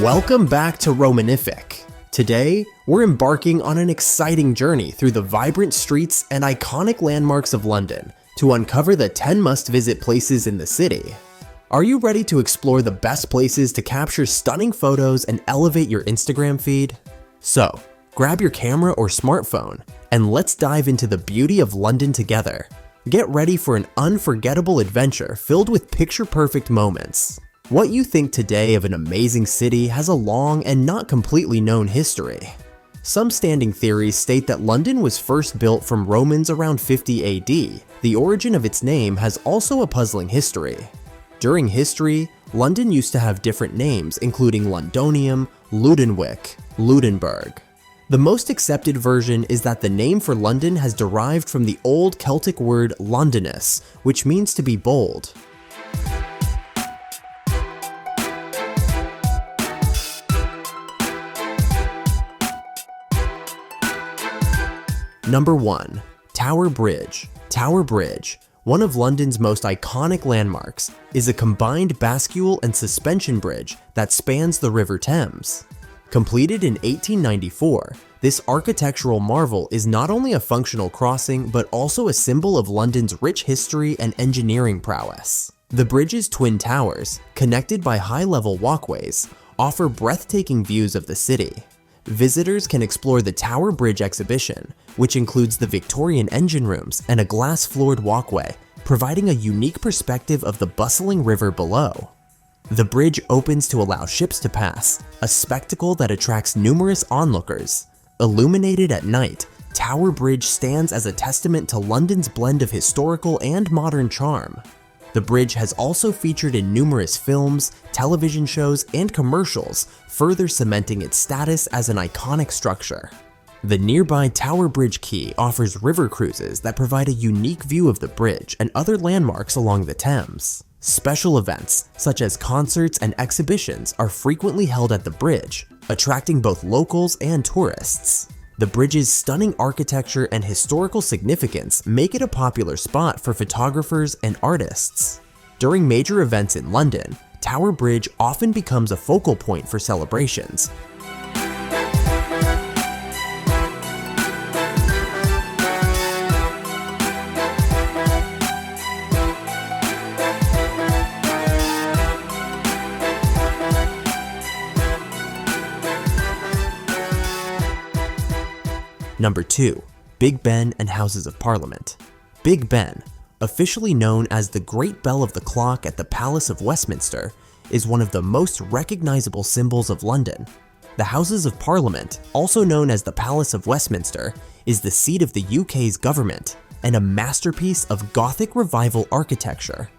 Welcome back to Romanific. Today, we're embarking on an exciting journey through the vibrant streets and iconic landmarks of London to uncover the 10 must-visit places in the city. Are you ready to explore the best places to capture stunning photos and elevate your Instagram feed? So, grab your camera or smartphone, and let's dive into the beauty of London together. Get ready for an unforgettable adventure filled with picture-perfect moments. What you think today of an amazing city has a long and not completely known history. Some standing theories state that London was first built from Romans around 50 AD. The origin of its name has also a puzzling history. During history, London used to have different names including Londonium, Ludenwick, Ludenberg. The most accepted version is that the name for London has derived from the old Celtic word Londonus, which means to be bold. Number 1. Tower Bridge. Tower Bridge, one of London's most iconic landmarks, is a combined bascule and suspension bridge that spans the River Thames. Completed in 1894, this architectural marvel is not only a functional crossing but also a symbol of London's rich history and engineering prowess. The bridge's twin towers, connected by high-level walkways, offer breathtaking views of the city. Visitors can explore the Tower Bridge exhibition, which includes the Victorian engine rooms and a glass-floored walkway, providing a unique perspective of the bustling river below. The bridge opens to allow ships to pass, a spectacle that attracts numerous onlookers. Illuminated at night, Tower Bridge stands as a testament to London's blend of historical and modern charm. The bridge has also featured in numerous films, television shows, and commercials, further cementing its status as an iconic structure. The nearby Tower Bridge Quay offers river cruises that provide a unique view of the bridge and other landmarks along the Thames. Special events, such as concerts and exhibitions, are frequently held at the bridge, attracting both locals and tourists. The bridge's stunning architecture and historical significance make it a popular spot for photographers and artists. During major events in London, Tower Bridge often becomes a focal point for celebrations. Number 2. Big Ben and Houses of Parliament. Big Ben, officially known as the Great Bell of the Clock at the Palace of Westminster, is one of the most recognizable symbols of London. The Houses of Parliament, also known as the Palace of Westminster, is the seat of the UK's government and a masterpiece of Gothic Revival architecture.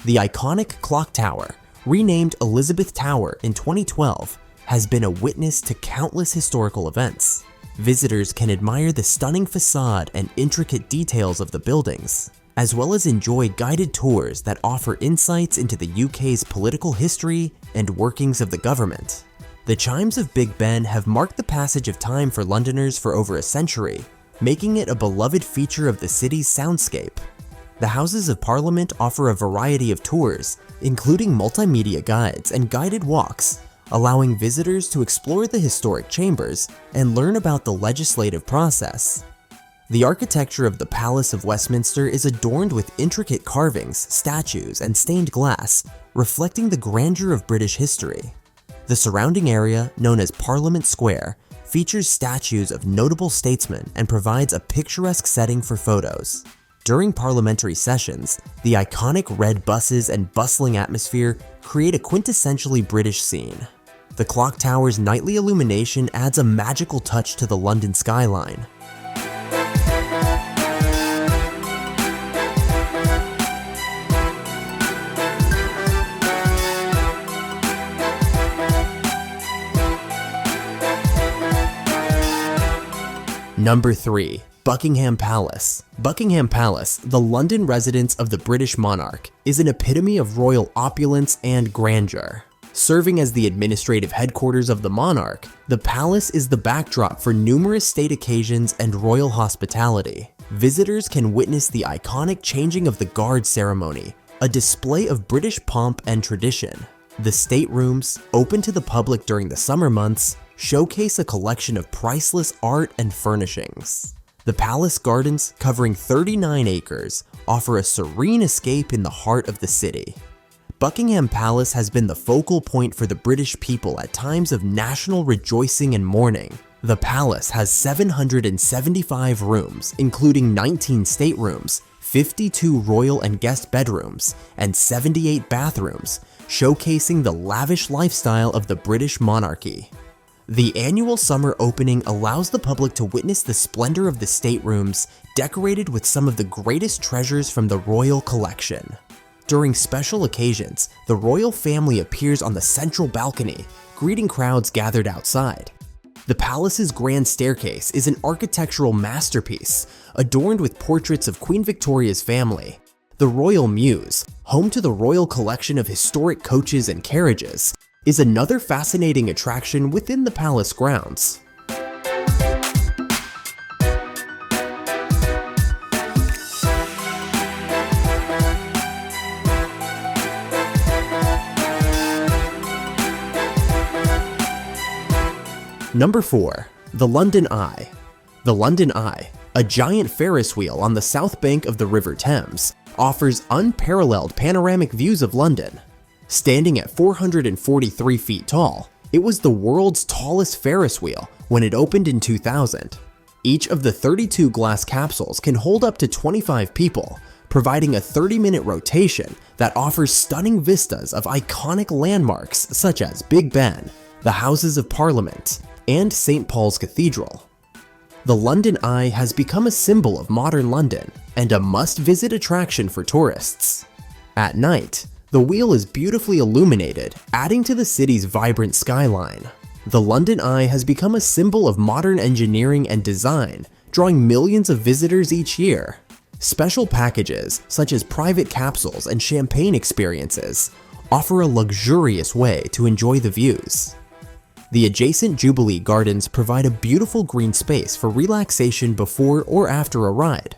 The iconic clock tower, renamed Elizabeth Tower in 2012, has been a witness to countless historical events. Visitors can admire the stunning facade and intricate details of the buildings, as well as enjoy guided tours that offer insights into the UK's political history and workings of the government. The chimes of Big Ben have marked the passage of time for Londoners for over a century, making it a beloved feature of the city's soundscape. The Houses of Parliament offer a variety of tours, including multimedia guides and guided walks, allowing visitors to explore the historic chambers and learn about the legislative process. The architecture of the Palace of Westminster is adorned with intricate carvings, statues, and stained glass, reflecting the grandeur of British history. The surrounding area, known as Parliament Square, features statues of notable statesmen and provides a picturesque setting for photos. During parliamentary sessions, the iconic red buses and bustling atmosphere create a quintessentially British scene. The clock tower's nightly illumination adds a magical touch to the London skyline. Number 3. Buckingham Palace. Buckingham Palace, the London residence of the British monarch, is an epitome of royal opulence and grandeur. Serving as the administrative headquarters of the monarch, the palace is the backdrop for numerous state occasions and royal hospitality. Visitors can witness the iconic changing of the guard ceremony, a display of British pomp and tradition. The staterooms, open to the public during the summer months, showcase a collection of priceless art and furnishings. The palace gardens, covering 39 acres, offer a serene escape in the heart of the city. Buckingham Palace has been the focal point for the British people at times of national rejoicing and mourning. The palace has 775 rooms, including 19 staterooms, 52 royal and guest bedrooms, and 78 bathrooms, showcasing the lavish lifestyle of the British monarchy. The annual summer opening allows the public to witness the splendor of the staterooms, decorated with some of the greatest treasures from the royal collection. During special occasions, the royal family appears on the central balcony, greeting crowds gathered outside. The palace's grand staircase is an architectural masterpiece, adorned with portraits of Queen Victoria's family. The Royal Mews, home to the royal collection of historic coaches and carriages, is another fascinating attraction within the palace grounds. Number 4. The LondonEye. The LondonEye, a giant Ferris wheel on the south bank of the River Thames, offers unparalleled panoramic views of London. Standing at 443 feet tall, it was the world's tallest Ferris wheel when it opened in 2000. Each of the 32 glass capsules can hold up to 25 people, providing a 30-minute rotation that offers stunning vistas of iconic landmarks such as Big Ben, the Houses of Parliament, and St. Paul's Cathedral. The LondonEye has become a symbol of modern London and a must-visit attraction for tourists. At night, the wheel is beautifully illuminated, adding to the city's vibrant skyline. The LondonEye has become a symbol of modern engineering and design, drawing millions of visitors each year. Special packages, such as private capsules and champagne experiences, offer a luxurious way to enjoy the views. The adjacent Jubilee Gardens provide a beautiful green space for relaxation before or after a ride.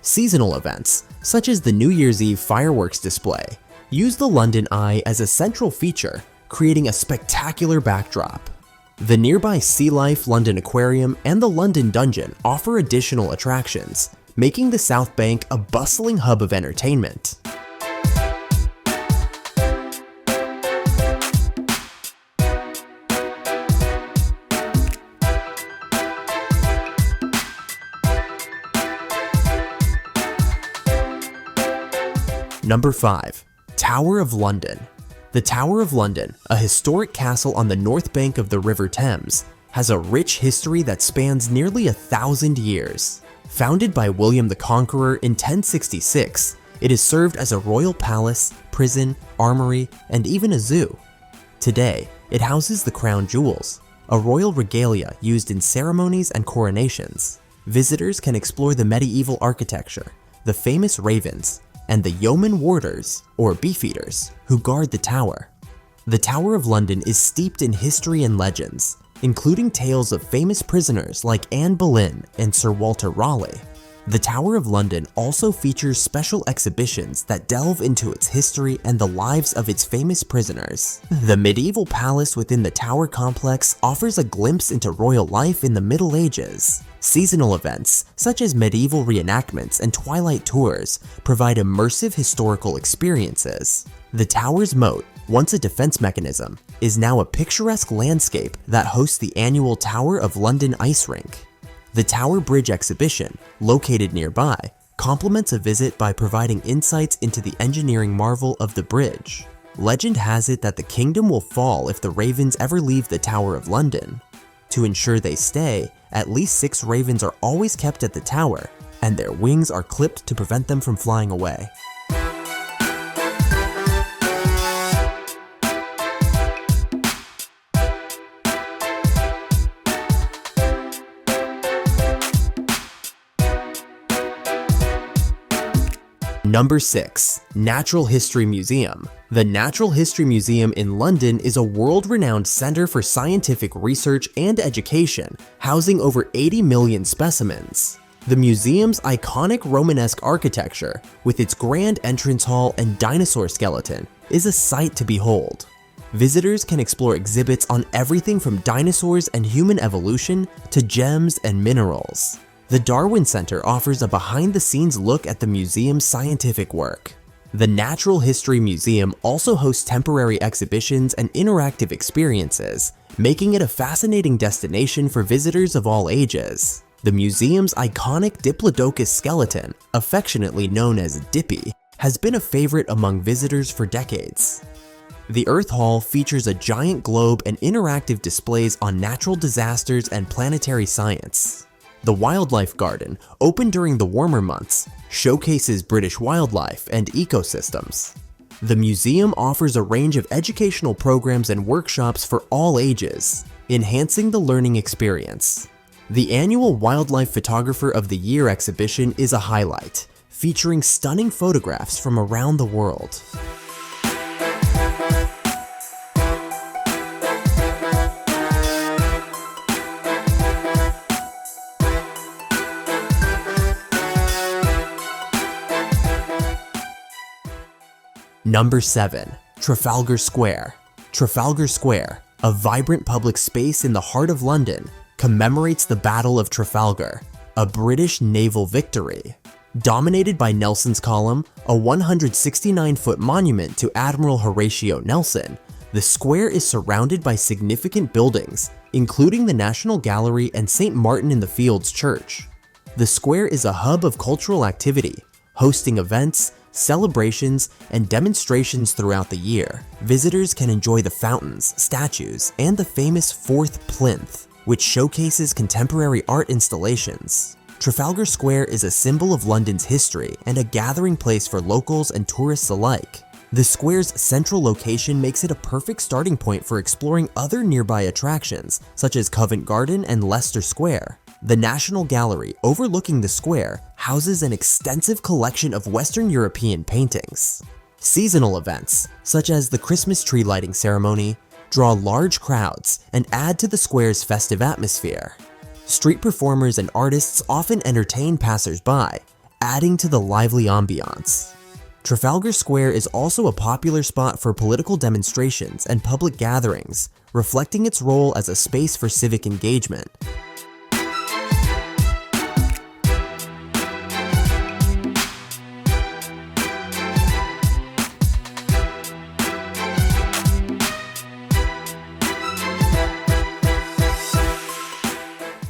Seasonal events, such as the New Year's Eve fireworks display, use the LondonEye as a central feature, creating a spectacular backdrop. The nearby Sea Life London Aquarium and the London Dungeon offer additional attractions, making the South Bank a bustling hub of entertainment. Number 5. Tower of London. The Tower of London, a historic castle on the north bank of the River Thames, has a rich history that spans nearly 1,000 years. Founded by William the Conqueror in 1066, it has served as a royal palace, prison, armory, and even a zoo. Today, it houses the crown jewels, a royal regalia used in ceremonies and coronations. Visitors can explore the medieval architecture, the famous ravens, and the yeoman warders, or beefeaters, who guard the tower. The Tower of London is steeped in history and legends, including tales of famous prisoners like Anne Boleyn and Sir Walter Raleigh. The Tower of London also features special exhibitions that delve into its history and the lives of its famous prisoners. The medieval palace within the Tower complex offers a glimpse into royal life in the Middle Ages. Seasonal events, such as medieval reenactments and twilight tours, provide immersive historical experiences. The tower's moat, once a defense mechanism, is now a picturesque landscape that hosts the annual Tower of London ice rink. The TowerBridge exhibition, located nearby, complements a visit by providing insights into the engineering marvel of the bridge. Legend has it that the kingdom will fall if the ravens ever leave the Tower of London. To ensure they stay, at least 6 ravens are always kept at the tower, and their wings are clipped to prevent them from flying away. Number 6. Natural History Museum. The Natural History Museum in London is a world-renowned center for scientific research and education, housing over 80 million specimens. The museum's iconic Romanesque architecture, with its grand entrance hall and dinosaur skeleton, is a sight to behold. Visitors can explore exhibits on everything from dinosaurs and human evolution to gems and minerals. The Darwin Center offers a behind-the-scenes look at the museum's scientific work. The Natural History Museum also hosts temporary exhibitions and interactive experiences, making it a fascinating destination for visitors of all ages. The museum's iconic Diplodocus skeleton, affectionately known as Dippy, has been a favorite among visitors for decades. The Earth Hall features a giant globe and interactive displays on natural disasters and planetary science. The Wildlife Garden, open during the warmer months, showcases British wildlife and ecosystems. The museum offers a range of educational programs and workshops for all ages, enhancing the learning experience. The annual Wildlife Photographer of the Year exhibition is a highlight, featuring stunning photographs from around the world. Number 7. Trafalgar Square. Trafalgar Square, a vibrant public space in the heart of London, commemorates the Battle of Trafalgar, a British naval victory. Dominated by Nelson's Column, a 169-foot monument to Admiral Horatio Nelson, the square is surrounded by significant buildings, including the National Gallery and St. Martin-in-the-Fields Church. The square is a hub of cultural activity, hosting events, celebrations, and demonstrations throughout the year. Visitors can enjoy the fountains, statues, and the famous Fourth Plinth, which showcases contemporary art installations. Trafalgar Square is a symbol of London's history and a gathering place for locals and tourists alike. The square's central location makes it a perfect starting point for exploring other nearby attractions, such as Covent Garden and Leicester Square. The National Gallery, overlooking the square, houses an extensive collection of Western European paintings. Seasonal events, such as the Christmas tree lighting ceremony, draw large crowds and add to the square's festive atmosphere. Street performers and artists often entertain passers-by, adding to the lively ambiance. Trafalgar Square is also a popular spot for political demonstrations and public gatherings, reflecting its role as a space for civic engagement.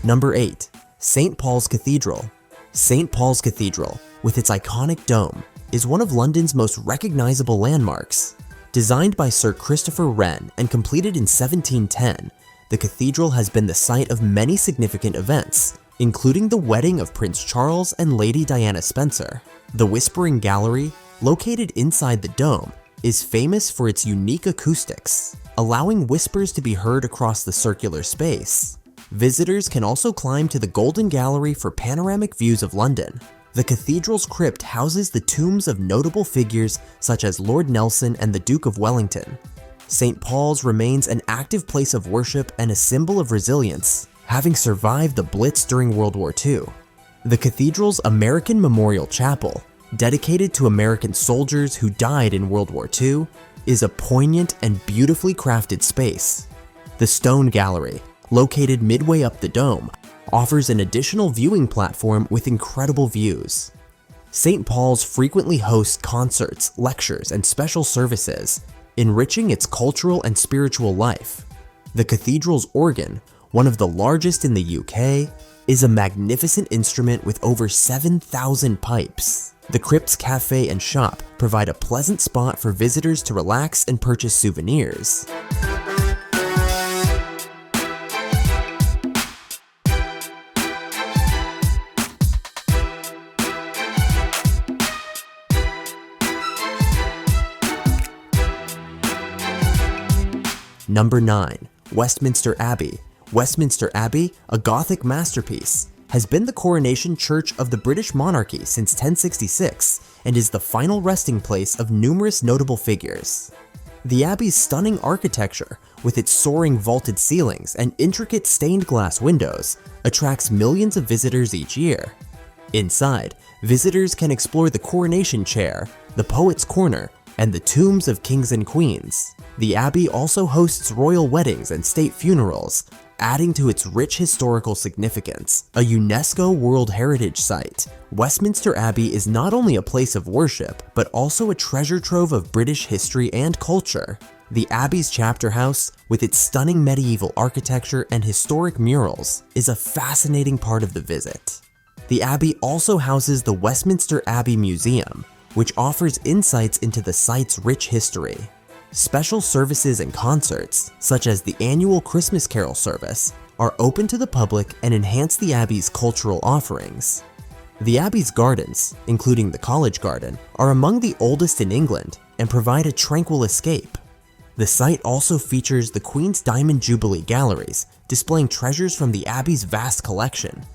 Number 8. St. Paul's Cathedral. St. Paul's Cathedral, with its iconic dome, is one of London's most recognizable landmarks. Designed by Sir Christopher Wren and completed in 1710, the cathedral has been the site of many significant events, including the wedding of Prince Charles and Lady Diana Spencer. The Whispering Gallery, located inside the dome, is famous for its unique acoustics, allowing whispers to be heard across the circular space. Visitors can also climb to the Golden Gallery for panoramic views of London. The cathedral's crypt houses the tombs of notable figures such as Lord Nelson and the Duke of Wellington. St. Paul's remains an active place of worship and a symbol of resilience, having survived the Blitz during World War II. The cathedral's American Memorial Chapel, dedicated to American soldiers who died in World War II, is a poignant and beautifully crafted space. The Stone Gallery, located midway up the dome, offers an additional viewing platform with incredible views. St. Paul's frequently hosts concerts, lectures, and special services, enriching its cultural and spiritual life. The cathedral's organ, one of the largest in the UK, is a magnificent instrument with over 7,000 pipes. The crypt's cafe and shop provide a pleasant spot for visitors to relax and purchase souvenirs. Number 9. Westminster Abbey. Westminster Abbey, a Gothic masterpiece, has been the coronation church of the British monarchy since 1066 and is the final resting place of numerous notable figures. The Abbey's stunning architecture, with its soaring vaulted ceilings and intricate stained glass windows, attracts millions of visitors each year. Inside, visitors can explore the coronation chair, the Poet's Corner, and the tombs of kings and queens. The Abbey also hosts royal weddings and state funerals, adding to its rich historical significance. A UNESCO World Heritage Site, Westminster Abbey is not only a place of worship, but also a treasure trove of British history and culture. The Abbey's chapter house, with its stunning medieval architecture and historic murals, is a fascinating part of the visit. The Abbey also houses the Westminster Abbey Museum, which offers insights into the site's rich history. Special services and concerts, such as the annual Christmas Carol service, are open to the public and enhance the Abbey's cultural offerings. The Abbey's gardens, including the College Garden, are among the oldest in England and provide a tranquil escape. The site also features the Queen's Diamond Jubilee Galleries, displaying treasures from the Abbey's vast collection.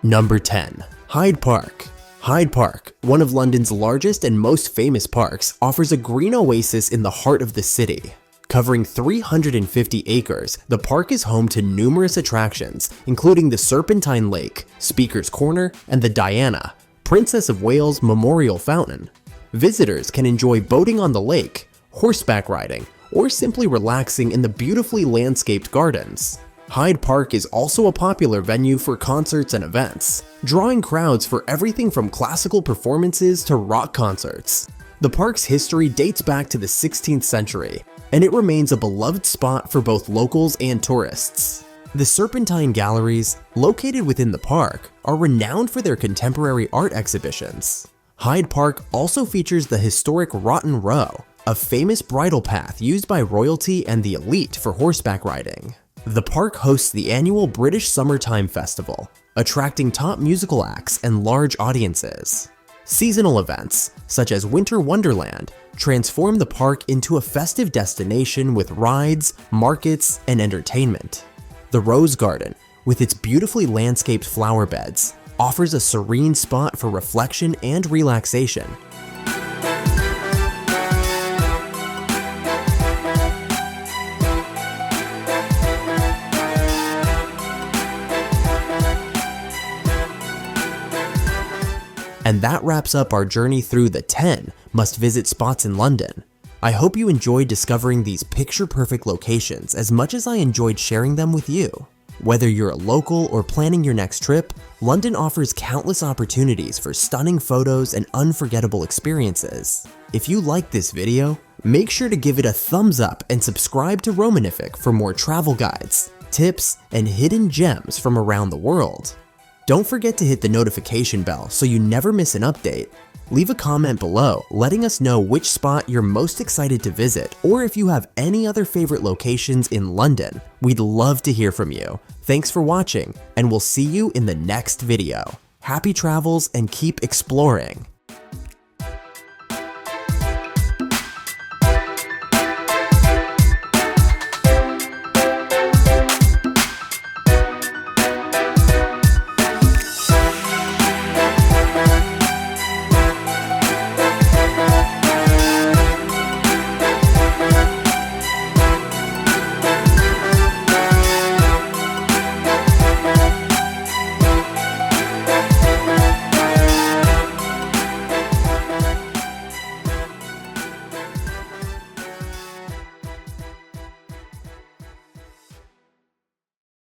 Number 10. Hyde Park. Hyde Park, one of London's largest and most famous parks, offers a green oasis in the heart of the city. Covering 350 acres, the park is home to numerous attractions, including the Serpentine Lake, Speaker's Corner, and the Diana, Princess of Wales Memorial Fountain. Visitors can enjoy boating on the lake, horseback riding, or simply relaxing in the beautifully landscaped gardens. Hyde Park is also a popular venue for concerts and events, drawing crowds for everything from classical performances to rock concerts. The park's history dates back to the 16th century, and it remains a beloved spot for both locals and tourists. The Serpentine Galleries, located within the park, are renowned for their contemporary art exhibitions. Hyde Park also features the historic Rotten Row, a famous bridle path used by royalty and the elite for horseback riding. The park hosts the annual British Summertime Festival, attracting top musical acts and large audiences. Seasonal events, such as Winter Wonderland, transform the park into a festive destination with rides, markets, and entertainment. The Rose Garden, with its beautifully landscaped flower beds, offers a serene spot for reflection and relaxation. And that wraps up our journey through the 10 must-visit spots in London. I hope you enjoyed discovering these picture-perfect locations as much as I enjoyed sharing them with you. Whether you're a local or planning your next trip, London offers countless opportunities for stunning photos and unforgettable experiences. If you liked this video, make sure to give it a thumbs up and subscribe to Romanific for more travel guides, tips, and hidden gems from around the world. Don't forget to hit the notification bell so you never miss an update. Leave a comment below letting us know which spot you're most excited to visit, or if you have any other favorite locations in London. We'd love to hear from you. Thanks for watching, and we'll see you in the next video. Happy travels and keep exploring!